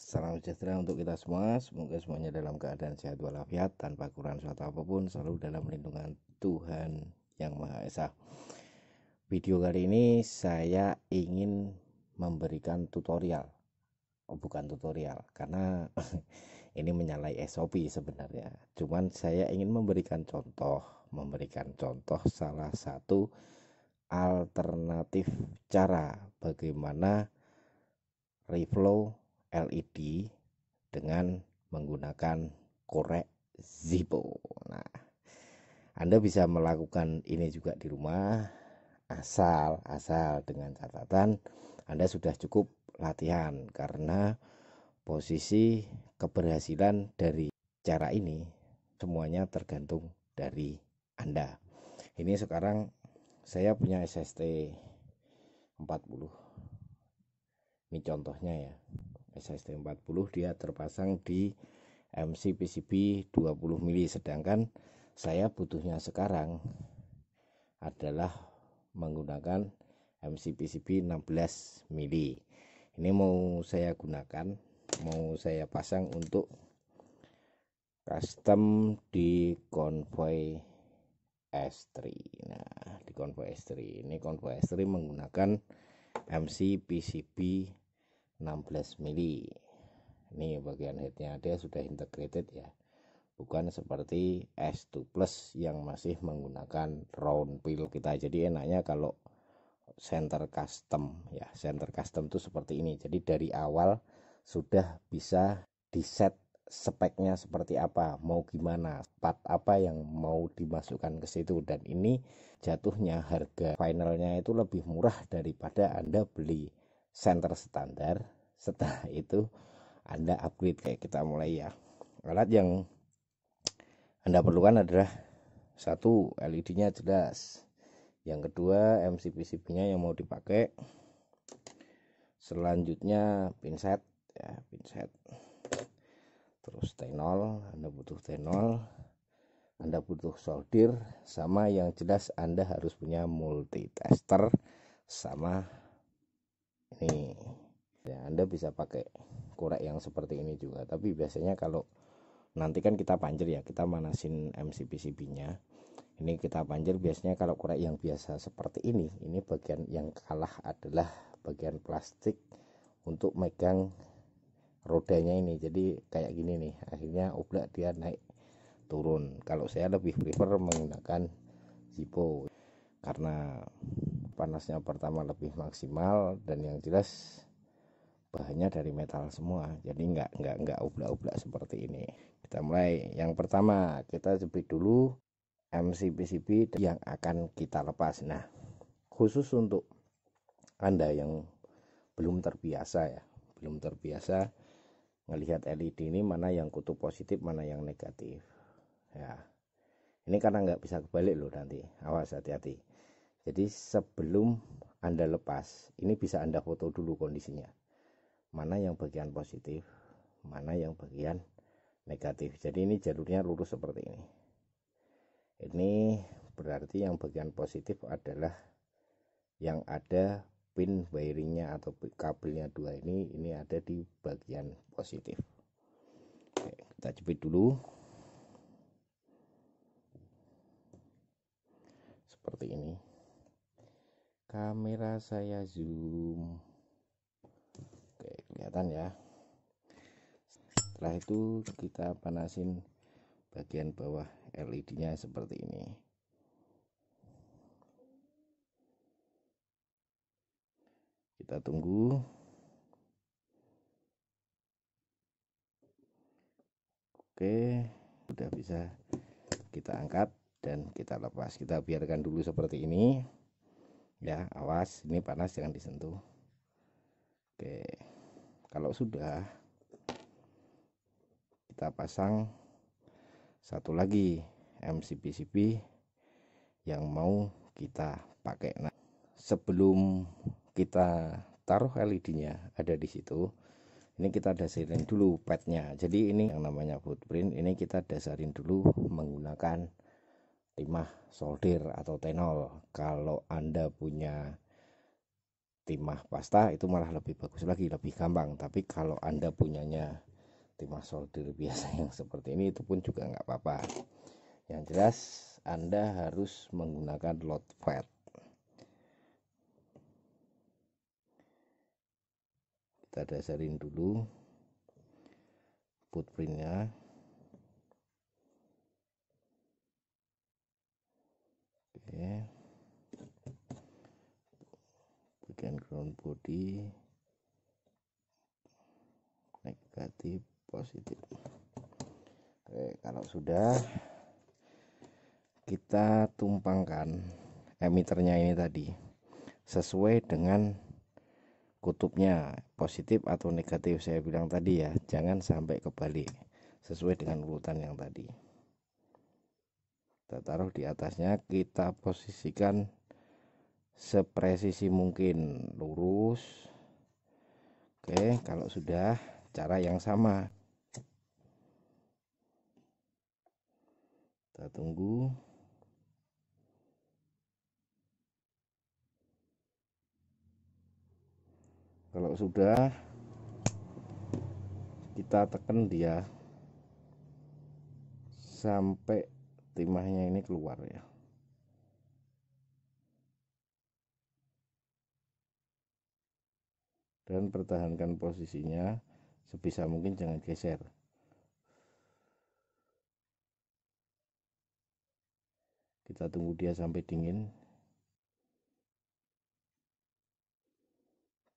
Salam sejahtera untuk kita semua. Semoga semuanya dalam keadaan sehat walafiat, tanpa kurang suatu apapun, selalu dalam lindungan Tuhan Yang Maha Esa. Video kali ini saya ingin memberikan tutorial. Bukan tutorial, karena ini menyalahi SOP sebenarnya. Cuman saya ingin memberikan contoh salah satu alternatif cara bagaimana reflow LED dengan menggunakan korek Zippo. Nah, Anda bisa melakukan ini juga di rumah, asal dengan catatan Anda sudah cukup latihan, karena posisi keberhasilan dari cara ini semuanya tergantung dari Anda. Ini sekarang saya punya SST 40. Ini contohnya ya. SST 40 dia terpasang di MC PCB 20 mili, sedangkan saya butuhnya sekarang adalah menggunakan MC PCB 16 mili. Ini mau saya gunakan, mau saya pasang untuk custom di Convoy S3. Nah, di Convoy S3 ini Convoy S3 menggunakan MC PCB 16 mili. Ini bagian headnya dia sudah integrated ya, bukan seperti S2 Plus yang masih menggunakan round pin kita. Jadi enaknya kalau center custom ya, center custom itu seperti ini. Jadi dari awal sudah bisa di set speknya seperti apa, mau gimana, part apa yang mau dimasukkan ke situ. Dan ini jatuhnya harga finalnya itu lebih murah daripada Anda beli center standar. Setelah itu Anda upgrade kayak kita mulai ya. Alat yang Anda perlukan adalah satu, LED-nya jelas. Yang kedua, MC PCB-nya yang mau dipakai. Selanjutnya pinset ya, pinset. Terus T0, Anda butuh T0. Anda butuh solder, sama yang jelas Anda harus punya multitester sama ini. Ya, Anda bisa pakai korek yang seperti ini juga, tapi biasanya kalau nanti kan kita panjer ya, kita manasin MC PCB-nya. Ini kita panjer, biasanya kalau korek yang biasa seperti ini bagian yang kalah adalah bagian plastik untuk megang rodanya ini. Jadi kayak gini nih, akhirnya oblak dia naik turun. Kalau saya lebih prefer menggunakan Zippo karena panasnya pertama lebih maksimal, dan yang jelas bahannya dari metal semua, jadi nggak oblak-oblak seperti ini. Kita mulai. Yang pertama kita jepit dulu MC PCB yang akan kita lepas. Nah, khusus untuk Anda yang belum terbiasa ya, belum terbiasa melihat LED ini mana yang kutub positif, mana yang negatif ya. Ini karena nggak bisa kebalik loh nanti, awas, hati-hati. Jadi sebelum Anda lepas, ini bisa Anda foto dulu kondisinya, mana yang bagian positif, mana yang bagian negatif. Jadi ini jalurnya lurus seperti ini. Ini berarti yang bagian positif adalah yang ada pin wiringnya atau kabelnya dua ini ada di bagian positif. Oke, kita jepit dulu seperti ini. Kamera saya zoom. Oke, kelihatan ya. Setelah itu kita panasin bagian bawah LED-nya seperti ini. Kita tunggu. Oke, sudah bisa kita angkat dan kita lepas. Kita biarkan dulu seperti ini ya, awas ini panas, jangan disentuh. Oke, kalau sudah, kita pasang satu lagi MC PCB yang mau kita pakai. Nah, sebelum kita taruh LED-nya ada di situ, ini kita dasarin dulu padnya. Jadi ini yang namanya footprint, ini kita dasarin dulu menggunakan timah solder atau T0. Kalau Anda punya timah pasta itu malah lebih bagus lagi, lebih gampang. Tapi kalau Anda punyanya timah solder biasa yang seperti ini, itu pun juga nggak apa-apa. Yang jelas Anda harus menggunakan load fat. Kita dasarin dulu footprintnya. Oke, bagian ground body negatif positif. Oke, kalau sudah, kita tumpangkan emiternya ini tadi sesuai dengan kutubnya, positif atau negatif. Saya bilang tadi ya, jangan sampai kebalik, sesuai dengan urutan yang tadi. Kita taruh di atasnya, kita posisikan sepresisi mungkin, lurus. Oke, kalau sudah, cara yang sama. Kita tunggu. Kalau sudah, kita tekan dia sampai timahnya ini keluar ya. Dan pertahankan posisinya, sebisa mungkin jangan geser. Kita tunggu dia sampai dingin.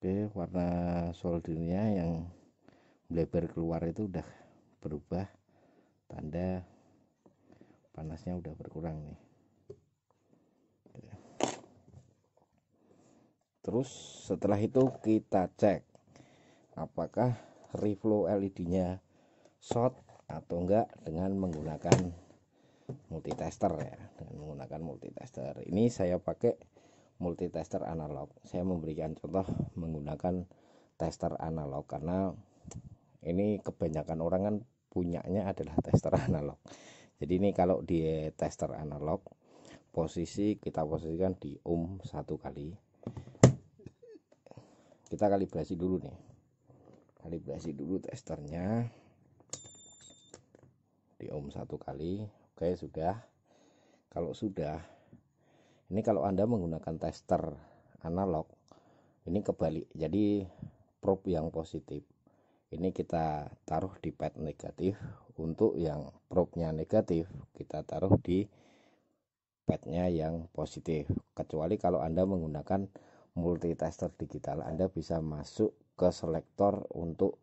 Oke, warna soldernya yang bleber keluar itu udah berubah, tanda panasnya udah berkurang nih. Terus setelah itu kita cek apakah reflow LED-nya short atau enggak dengan menggunakan multitester ya. Dengan menggunakan multitester. Ini saya pakai multitester analog. Saya memberikan contoh menggunakan tester analog karena ini kebanyakan orang kan punyanya adalah tester analog. Jadi ini kalau di tester analog, kita posisikan di ohm 1 kali. Kita kalibrasi dulu nih, kalibrasi dulu testernya di ohm 1 kali. Oke, sudah. Kalau sudah, ini kalau Anda menggunakan tester analog, ini kebalik. Jadi probe yang positif ini kita taruh di pad negatif. Untuk yang probe-nya negatif, kita taruh di padnya yang positif. Kecuali kalau Anda menggunakan multitester digital, Anda bisa masuk ke selektor untuk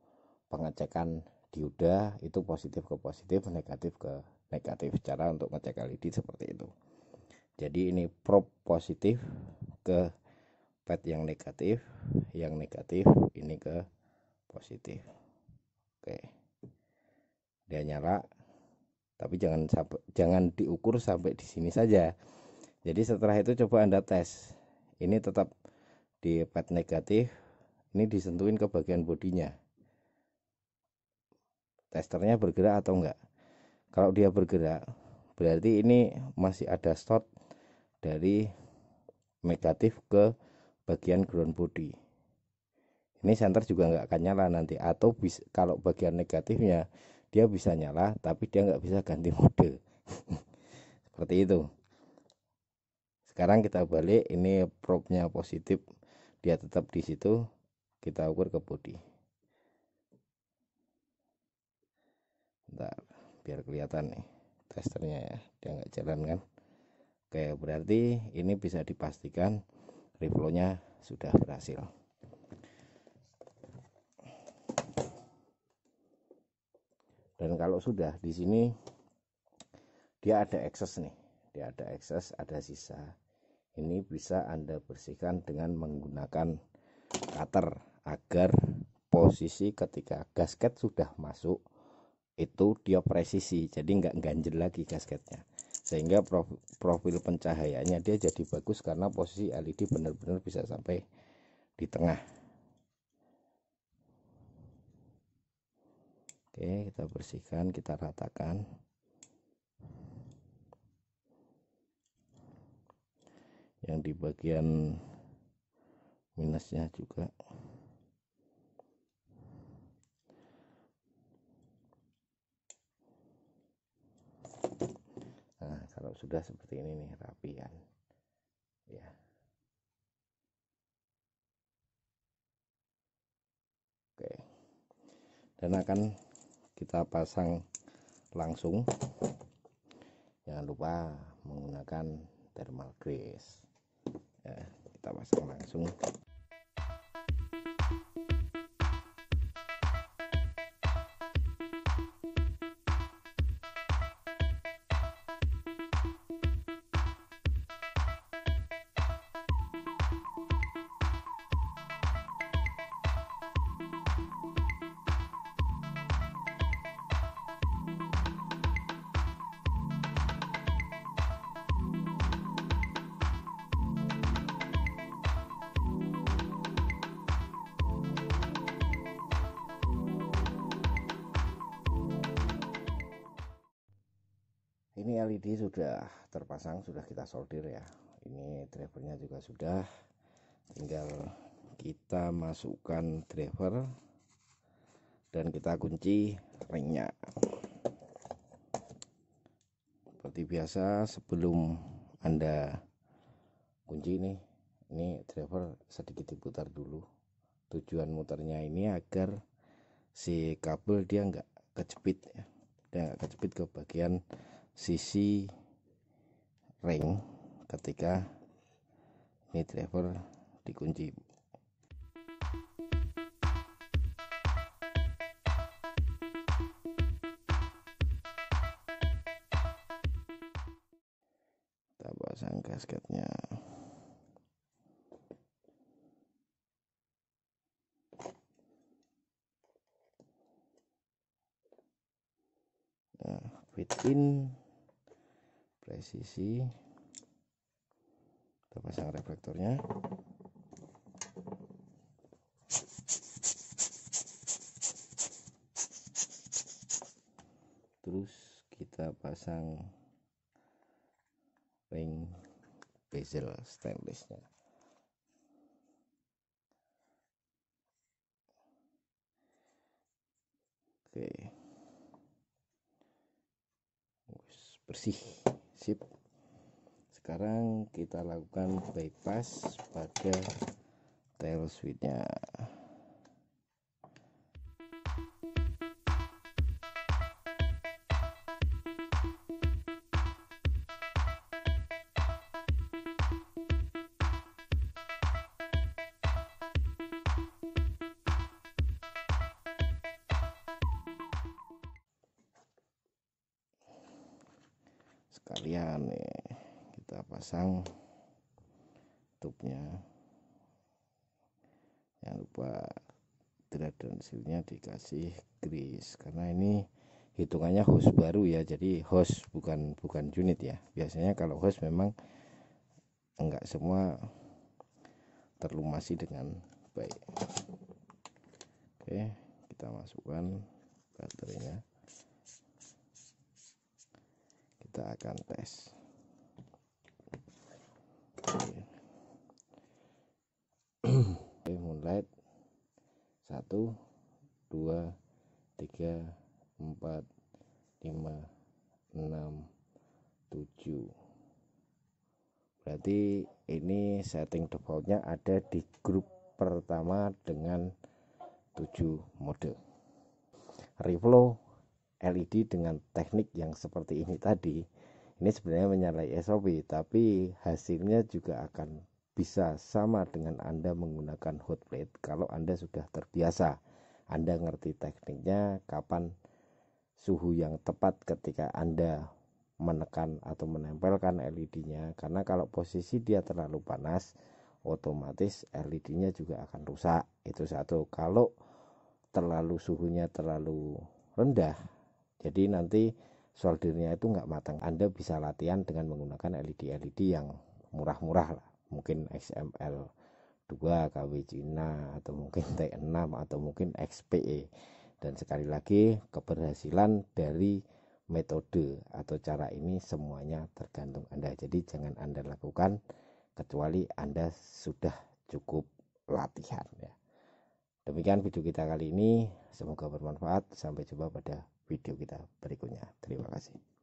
pengecekan dioda, itu positif ke positif, negatif ke negatif. Cara untuk ngecek LED seperti itu. Jadi ini probe positif ke pad yang negatif ini ke positif. Oke, dia nyala, tapi jangan diukur sampai di sini saja. Jadi setelah itu coba Anda tes, ini tetap di pad negatif, ini disentuhin ke bagian bodinya, testernya bergerak atau enggak. Kalau dia bergerak, berarti ini masih ada short dari negatif ke bagian ground body. Ini senter juga nggak akan nyala nanti, atau kalau bagian negatifnya dia bisa nyala tapi dia nggak bisa ganti mode. Seperti itu. Sekarang kita balik, ini probe-nya positif, dia tetap di situ, kita ukur ke body. Bentar, biar kelihatan nih testernya ya, dia nggak jalan kan. Oke, berarti ini bisa dipastikan reflow-nya sudah berhasil. Dan kalau sudah di sini dia ada excess nih, dia ada excess, ada sisa. Ini bisa Anda bersihkan dengan menggunakan cutter agar posisi ketika gasket sudah masuk itu dia presisi, jadi nggak ganjel lagi gasketnya, sehingga profil pencahayaannya dia jadi bagus karena posisi LED benar-benar bisa sampai di tengah. Oke, kita bersihkan, kita ratakan. Yang di bagian minusnya juga. Nah, kalau sudah seperti ini nih, rapi kan ya. Oke, dan akan kita pasang langsung. Jangan lupa menggunakan thermal grease ya, kita pasang langsung. Ini LED sudah terpasang, sudah kita solder ya. Ini drivernya juga sudah, tinggal kita masukkan driver dan kita kunci ringnya. Seperti biasa, sebelum Anda kunci ini driver sedikit diputar dulu. Tujuan muternya ini agar si kabel dia nggak kejepit ya, dia nggak kejepit ke bagian sisi ring ketika ini driver dikunci. Kita pasang gasketnya. Nah, fit in presisi, kita pasang reflektornya. Terus kita pasang ring bezel stainlessnya. Oke, bersih, sip. Sekarang kita lakukan bypass pada tail switchnya. Sekalian nih kita pasang tutupnya. Jangan lupa dan silnya dikasih grease karena ini hitungannya hose baru ya, jadi hose bukan unit ya. Biasanya kalau hose memang enggak semua terlumasi dengan baik. Oke, kita masukkan baterainya, kita akan tes. Oke, moonlight 1 2 3 4 5 6 7. Berarti ini setting defaultnya ada di grup pertama dengan 7 mode. Reflow LED dengan teknik yang seperti ini tadi, ini sebenarnya menyalahi SOP, tapi hasilnya juga akan bisa sama dengan Anda menggunakan hot plate kalau Anda sudah terbiasa. Anda ngerti tekniknya, kapan suhu yang tepat ketika Anda menekan atau menempelkan LED-nya, karena kalau posisi dia terlalu panas otomatis LED-nya juga akan rusak. Itu satu. Kalau terlalu suhunya terlalu rendah, jadi nanti soldernya itu nggak matang. Anda bisa latihan dengan menggunakan LED yang murah-murah lah, mungkin XML 2 KW Cina atau mungkin T6 atau mungkin XPE. Dan sekali lagi, keberhasilan dari metode atau cara ini semuanya tergantung Anda. Jadi jangan Anda lakukan kecuali Anda sudah cukup latihan ya. Demikian video kita kali ini, semoga bermanfaat. Sampai jumpa pada video kita berikutnya. Terima kasih.